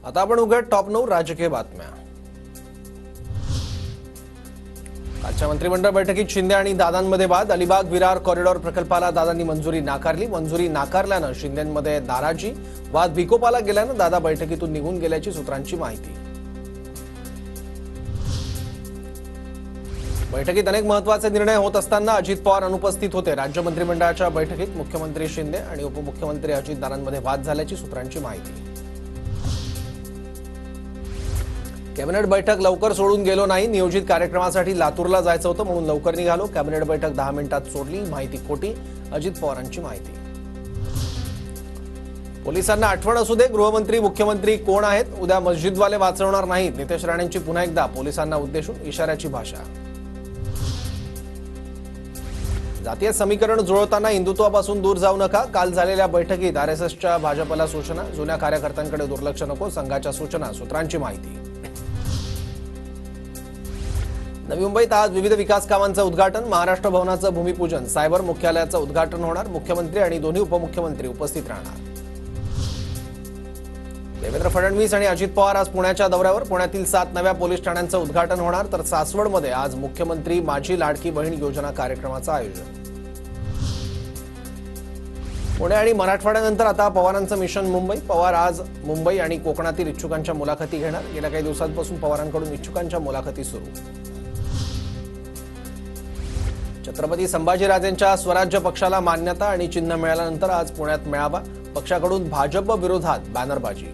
आता आपण उघड टॉप 9 राजकीय बातम्या। कालच्या मंत्रिमंडळ बैठकीत शिंदे आणि दादांमध्ये वाद। अलिबाग विरार कॉरिडॉर प्रकल्पाला दादांनी मंजुरी नाकारली। मंजुरी नाकारल्यानं शिंदेंमध्ये नाराजी। वाद विकोपाला गेल्यानं दादा बैठकीतून निघून गेल्याची सूत्रांची माहिती। बैठकीत अनेक महत्त्वाचे निर्णय होत असताना अजित पवार अनुपस्थित होते। राज्य मंत्रिमंडळाच्या बैठकीत मुख्यमंत्री शिंदे आणि उपमुख्यमंत्री अजितदादांमध्ये वाद झाल्याची सूत्रांची माहिती। कॅबिनेट बैठक लवकर सोडून गेलो नाही। नियोजित कार्यक्रमासाठी लातूरला जायचं होतं म्हणून लवकर निघालो। कॅबिनेट बैठक 10 मिनिटात सोडली, माहिती खोटी। अजित पवारांची माहिती। पोलिसांना आठवण असू दे, गृहमंत्री मुख्यमंत्री कोण आहेत उद्या मस्जिदवाले वाचवणार नाहीत। नितेश राणेंची पुन्हा एकदा पोलिसांना उद्देशून इशाऱ्याची भाषा। जातीय समीकरण जुळवताना हिंदुत्वापासून दूर जाऊ नका। काल झालेल्या बैठकीत आरएसएसच्या भाजपला सूचना। जुन्या कार्यकर्त्यांकडे दुर्लक्ष नको, संघाच्या सूचना। सूत्रांची माहिती। नवी मुंबईत आज विविध विकास कामांचं उद्घाटन। महाराष्ट्र भवनाचं भूमिपूजन, सायबर मुख्यालयाचं उद्घाटन होणार। मुख्यमंत्री आणि दोन्ही उपमुख्यमंत्री उपस्थित राहणार। देवेंद्र फडणवीस आणि अजित पवार आज पुण्याच्या दौऱ्यावर। पुण्यातील 7 नव्या पोलीस ठाण्यांचं उद्घाटन होणार, तर सासवडमध्ये आज मुख्यमंत्री माझी लाडकी बहीण योजना कार्यक्रमाचं आयोजन। पुणे आणि मराठवाड्यानंतर आता पवारांचं मिशन मुंबई। पवार आज मुंबई आणि कोकणातील इच्छुकांच्या मुलाखती घेणार। गेल्या काही दिवसांपासून पवारांकडून इच्छुकांच्या मुलाखती सुरू। छत्रपती संभाजीराजेंच्या स्वराज्य पक्षाला मान्यता आणि चिन्ह मिळाल्यानंतर आज पुण्यात मेळावा। पक्षाकडून भाजप विरोधात बॅनरबाजी।